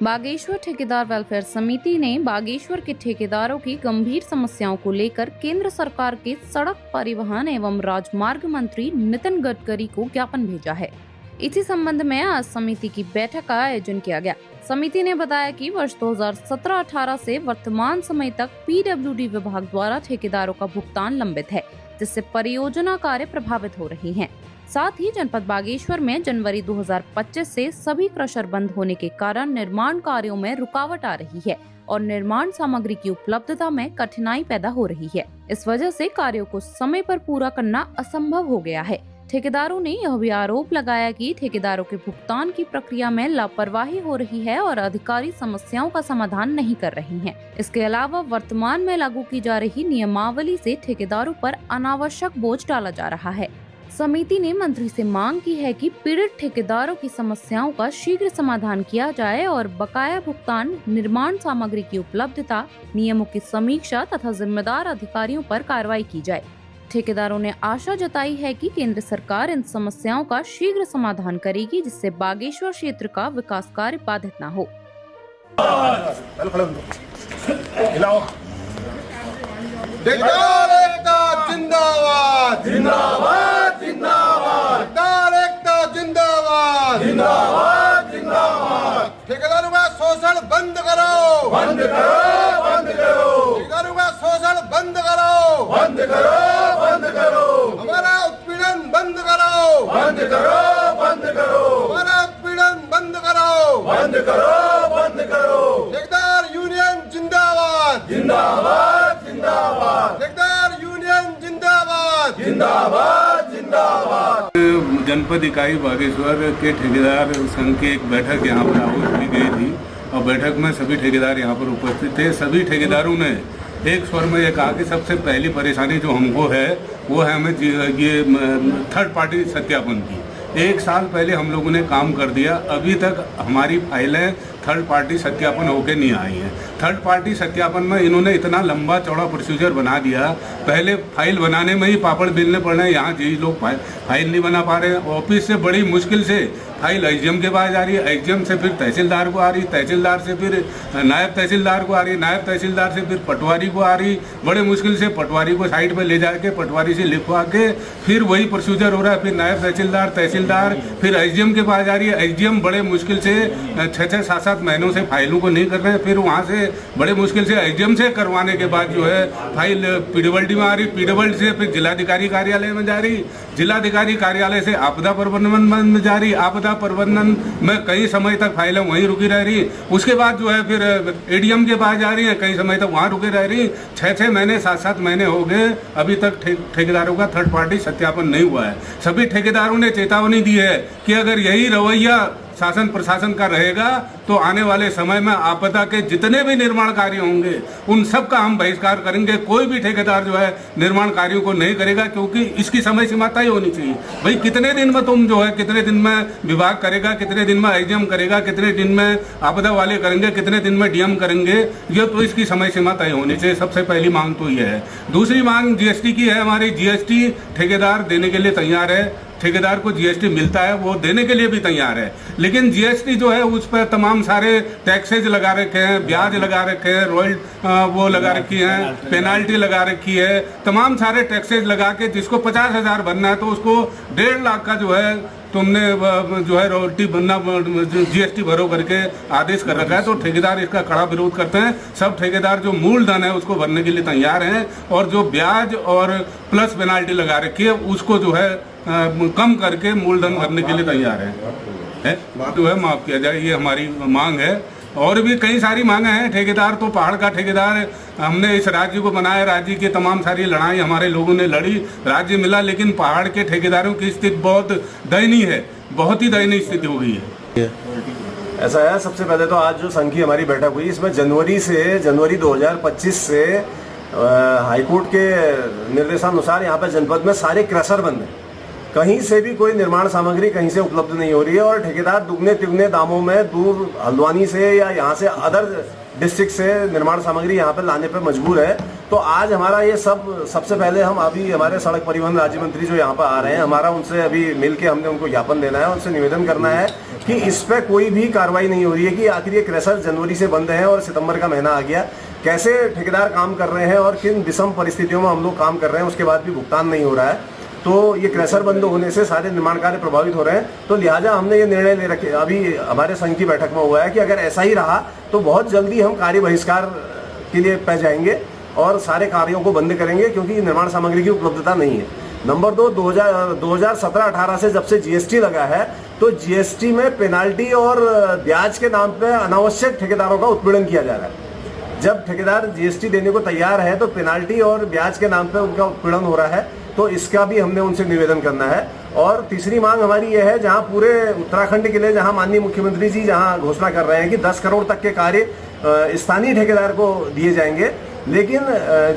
बागेश्वर ठेकेदार वेलफेयर समिति ने बागेश्वर के ठेकेदारों की गंभीर समस्याओं को लेकर केंद्र सरकार के सड़क परिवहन एवं राजमार्ग मंत्री नितिन गडकरी को ज्ञापन भेजा है। इसी संबंध में आज समिति की बैठक का आयोजन किया गया। समिति ने बताया कि वर्ष 2017-18 से वर्तमान समय तक पीडब्ल्यूडी विभाग द्वारा ठेकेदारों का भुगतान लंबित है, जिससे परियोजना कार्य प्रभावित हो रही हैं। साथ ही जनपद बागेश्वर में जनवरी 2025 से सभी क्रशर बंद होने के कारण निर्माण कार्यों में रुकावट आ रही है और निर्माण सामग्री की उपलब्धता में कठिनाई पैदा हो रही है। इस वजह से कार्यों को समय पर पूरा करना असंभव हो गया है। ठेकेदारों ने यह भी आरोप लगाया कि ठेकेदारों के भुगतान की प्रक्रिया में लापरवाही हो रही है और अधिकारी समस्याओं का समाधान नहीं कर रहे हैं। इसके अलावा वर्तमान में लागू की जा रही नियमावली से ठेकेदारों पर अनावश्यक बोझ डाला जा रहा है। समिति ने मंत्री से मांग की है कि पीड़ित ठेकेदारों की समस्याओं का शीघ्र समाधान किया जाए और बकाया भुगतान, निर्माण सामग्री की उपलब्धता, नियमों की समीक्षा तथा जिम्मेदार अधिकारियों पर कार्रवाई की जाए। ठेकेदारों ने आशा जताई है कि केंद्र सरकार इन समस्याओं का शीघ्र समाधान करेगी, जिससे बागेश्वर क्षेत्र का विकास कार्य बाधित न हो। जिंदाबाद जिंदाबाद जिंदाबाद जिंदाबाद जिंदाबाद जिंदाबाद। ठेकेदारों का शोषण बंद करो, बंद करो, बंद करो। ठेकेदारों का शोषण बंद करो, बंद करो, बंद करो। हमारा उत्पीड़न बंद करो, बंद करो, बंद करो। हमारा उत्पीड़न बंद करो, बंद करो, बंद करो। ठेकेदार यूनियन जिंदाबाद जिंदाबाद जिंदाबाद। ठेकेदार यूनियन जिंदाबाद जिंदाबाद जिंदाबाद। जनपद इकाई बागेश्वर के ठेकेदार संघ की एक बैठक यहाँ पर आयोजित की गई थी और बैठक में सभी ठेकेदार यहाँ पर उपस्थित थे। सभी ठेकेदारों ने एक स्वर में ये कहा कि सबसे पहली परेशानी जो हमको है वो है हमें ये थर्ड पार्टी सत्यापन की। 1 साल पहले हम लोगों ने काम कर दिया, अभी तक हमारी फाइलें थर्ड पार्टी सत्यापन होके नहीं आई हैं। थर्ड पार्टी सत्यापन में इन्होंने इतना लंबा चौड़ा प्रोसीजर बना दिया, पहले फाइल बनाने में ही पापड़ बेलने पड़ रहे हैं। यहाँ जी लोग फाइल नहीं बना पा रहे हैं। ऑफिस से बड़ी मुश्किल से फाइल एसडीएम के पास जा रही है, एसडीएम से फिर तहसीलदार को आ रही, तहसीलदार से फिर नायब तहसीलदार को आ रही, नायब तहसीलदार से फिर पटवारी को आ रही। बड़े मुश्किल से पटवारी को साइड पे ले जाके पटवारी से लिखवा के फिर वही प्रोसीजर हो रहा है। फिर नायब तहसीलदार, तहसीलदार, फिर एसडीएम के पास जा रही है। एसडीएम बड़े मुश्किल से 6-6, 7-7 महीनों से फाइलों को नहीं कर रहे हैं। फिर वहाँ से बड़े मुश्किल से एसडीएम से करवाने के बाद जो है फाइल पीडब्ल्यूडी में आ रही, पीडब्ल्यूडी से फिर जिलाधिकारी कार्यालय में जा रही, जिलाधिकारी कार्यालय से आपदा प्रबंधन में जा रही, आपदा प्रबंधन में कई समय तक फाइलें वहीं रुकी रह रही। उसके बाद जो है फिर एडीएम के पास जा रही है, कई समय तक वहाँ रुके रह रही। 6-6 महीने 7-7 महीने हो गए, अभी तक ठेकेदारों का थर्ड पार्टी सत्यापन नहीं हुआ है। सभी ठेकेदारों ने चेतावनी दी है कि अगर यही रवैया शासन प्रशासन का रहेगा तो आने वाले समय में आपदा के जितने भी निर्माण कार्य होंगे उन सब का हम बहिष्कार करेंगे। कोई भी ठेकेदार जो है निर्माण कार्यों को नहीं करेगा, क्योंकि इसकी समय सीमा तय होनी चाहिए। भाई कितने दिन में तुम जो है, कितने दिन में विभाग करेगा, कितने दिन में एसडीएम करेगा, कितने दिन में आपदा वाले करेंगे, कितने दिन में डीएम करेंगे, ये तो इसकी समय सीमा तय होनी चाहिए। सबसे पहली मांग तो ये है। दूसरी मांग जीएसटी की है। हमारी जीएसटी ठेकेदार देने के लिए तैयार है, ठेकेदार को जीएसटी मिलता है, वो देने के लिए भी तैयार है। लेकिन जीएसटी जो है उस पर तमाम सारे टैक्सेज लगा रखे हैं, ब्याज लगा रखे हैं, रॉयल वो लगा रखी है, पेनाल्टी लगा रखी है, तमाम सारे टैक्सेज लगा के जिसको 50,000 भरना है तो उसको 1.5 लाख का जो है तुमने जो है रॉयल्टी बनना जीएसटी भरो करके आदेश कर रखा है। तो ठेकेदार इसका कड़ा विरोध करते हैं। सब ठेकेदार जो मूलधन है उसको भरने के लिए तैयार हैं और जो ब्याज और प्लस पेनाल्टी लगा रखी है उसको जो है कम करके मूलधन भरने के लिए तैयार है जो है माफ किया जाए, ये हमारी मांग है। और भी कई सारी मांगे हैं। ठेकेदार तो पहाड़ का ठेकेदार है, हमने इस राज्य को बनाया, राज्य की तमाम सारी लड़ाई हमारे लोगों ने लड़ी, राज्य मिला, लेकिन पहाड़ के ठेकेदारों की स्थिति बहुत दयनीय है, बहुत ही दयनीय स्थिति हो गई है। ऐसा है, सबसे पहले तो आज जो संघ की हमारी बैठक हुई इसमें जनवरी 2025 से हाईकोर्ट के निर्देशानुसार यहाँ पर जनपद में सारे क्रशर बंद हैं। कहीं से भी कोई निर्माण सामग्री कहीं से उपलब्ध नहीं हो रही है और ठेकेदार दुगने तिगने दामों में दूर हल्द्वानी से या यहाँ से अदर डिस्ट्रिक्ट से निर्माण सामग्री यहाँ पर लाने पर मजबूर है। तो आज हमारा ये सबसे पहले हम अभी हमारे सड़क परिवहन राज्य मंत्री जो यहाँ पर आ रहे हैं, हमारा उनसे अभी मिल के हमने उनको ज्ञापन देना है, उनसे निवेदन करना है कि इस पे कोई भी कार्रवाई नहीं हो रही है कि आखिर ये क्रैशर जनवरी से बंद है और सितंबर का महीना आ गया, कैसे ठेकेदार काम कर रहे हैं और किन विषम परिस्थितियों में हम लोग काम कर रहे हैं, उसके बाद भी भुगतान नहीं हो रहा है। तो ये क्रैशर बंद होने से सारे निर्माण कार्य प्रभावित हो रहे हैं। तो लिहाजा हमने ये निर्णय ले रखे, अभी हमारे संघ की बैठक में हुआ है कि अगर ऐसा ही रहा तो बहुत जल्दी हम कार्य बहिष्कार के लिए पै जाएंगे और सारे कार्यों को बंद करेंगे, क्योंकि निर्माण सामग्री की उपलब्धता नहीं है। नंबर 2, 2017-18 से जब से जीएसटी लगा है तो जीएसटी में पेनाल्टी और ब्याज के नाम पे अनावश्यक ठेकेदारों का उत्पीड़न किया जा रहा है। जब ठेकेदार जीएसटी देने को तैयार है तो पेनाल्टी और ब्याज के नाम पे उनका उत्पीड़न हो रहा है, तो इसका भी हमने उनसे निवेदन करना है। और तीसरी मांग हमारी यह है, जहां पूरे उत्तराखंड के लिए जहां माननीय मुख्यमंत्री जी जहां घोषणा कर रहे हैं कि 10 करोड़ तक के कार्य स्थानीय ठेकेदार को दिए जाएंगे, लेकिन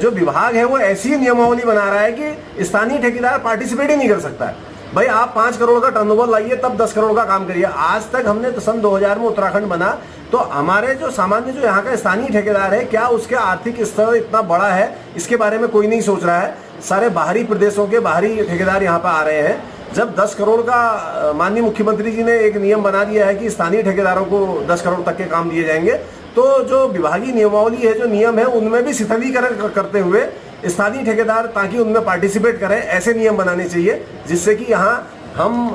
जो विभाग है वो ऐसी नियमावली बना रहा है कि स्थानीय ठेकेदार पार्टिसिपेट ही नहीं कर सकता है। भाई आप 5 करोड़ का टर्नओवर लाइए तब 10 करोड़ का काम करिए। आज तक हमने तो सन 2000 में उत्तराखंड बना, तो हमारे जो सामान्य जो यहाँ का स्थानीय ठेकेदार है, क्या उसके आर्थिक स्तर इतना बड़ा है, इसके बारे में कोई नहीं सोच रहा है। सारे बाहरी प्रदेशों के बाहरी ठेकेदार यहाँ पर आ रहे हैं। जब 10 करोड़ का माननीय मुख्यमंत्री जी ने एक नियम बना दिया है कि स्थानीय ठेकेदारों को 10 करोड़ तक के काम दिए जाएंगे, तो जो विभागीय नियमावली है, जो नियम है, उनमें भी शिथिलीकरण करते हुए स्थानीय ठेकेदार ताकि उनमें पार्टिसिपेट करें, ऐसे नियम बनाने चाहिए जिससे कि यहाँ हम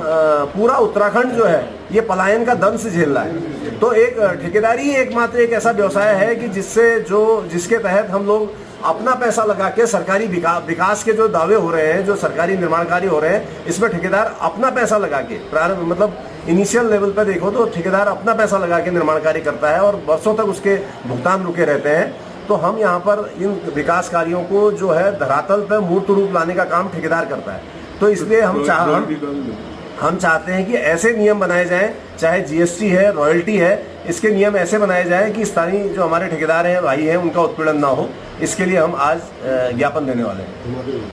पूरा उत्तराखंड जो है ये पलायन का दंश झेल रहा है। तो एक ठेकेदारी एकमात्र एक ऐसा व्यवसाय है कि जिसके तहत हम लोग अपना पैसा लगा के सरकारी विकास के जो दावे हो रहे हैं, जो सरकारी निर्माण कार्य हो रहे हैं, इसमें ठेकेदार अपना पैसा लगा के प्रारंभ मतलब इनिशियल लेवल पर देखो तो ठेकेदार अपना पैसा लगा के निर्माण कार्य करता है और वर्षों तक उसके भुगतान रुके रहते हैं। तो हम यहाँ पर इन विकास कार्यों को जो है धरातल पर मूर्त रूप लाने का काम ठेकेदार करता है। तो इसलिए हम चाहते हैं कि ऐसे नियम बनाए जाएं, चाहे जीएसटी है, रॉयल्टी है, इसके नियम ऐसे बनाए जाएं कि स्थानीय जो हमारे ठेकेदार हैं, भाई हैं, उनका उत्पीड़न ना हो। इसके लिए हम आज ज्ञापन देने वाले हैं।